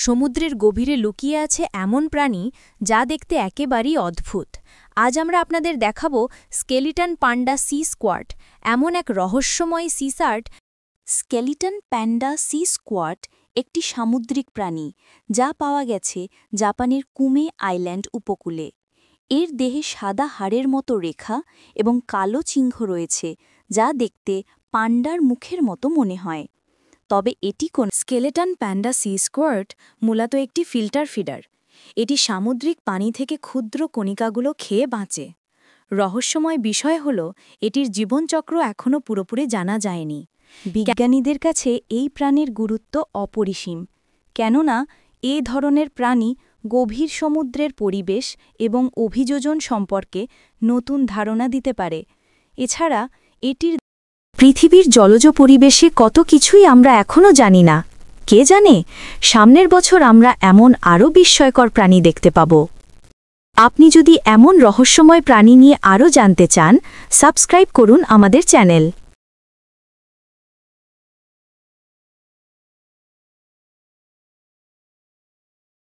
সমুদ্রের গভীরে লুকিয়ে আছে এমন প্রাণী যা দেখতে একেবারেই অদ্ভুত। আজ আমরা আপনাদের দেখাবো স্কেলিটন পান্ডা সি স্কোয়াট, এমন এক রহস্যময় সিসার্ট। স্কেলিটন প্যান্ডা সি স্কোয়াট একটি সামুদ্রিক প্রাণী যা পাওয়া গেছে জাপানের কুমে আইল্যান্ড উপকূলে। এর দেহে সাদা হাড়ের মতো রেখা এবং কালো চিহ্ন রয়েছে যা দেখতে পান্ডার মুখের মতো মনে হয়। তবে এটি কোন স্কেলেটন প্যান্ডা সি স্কোয়াট মূলত একটি ফিল্টার ফিডার। এটি সামুদ্রিক পানি থেকে ক্ষুদ্র কণিকাগুলো খেয়ে বাঁচে। রহস্যময় বিষয় হল এটির জীবনচক্র এখনও পুরোপুরি জানা যায়নি। বিজ্ঞানীদের কাছে এই প্রাণীর গুরুত্ব অপরিসীম, কেননা এই ধরনের প্রাণী গভীর সমুদ্রের পরিবেশ এবং অভিযোজন সম্পর্কে নতুন ধারণা দিতে পারে। এছাড়া এটির পৃথিবীর জলজ পরিবেশে কত কিছুই আমরা এখনও জানি না। কে জানে, সামনের বছর আমরা এমন আরও বিস্ময়কর প্রাণী দেখতে পাব। আপনি যদি এমন রহস্যময় প্রাণী নিয়ে আরও জানতে চান, সাবস্ক্রাইব করুন আমাদের চ্যানেল।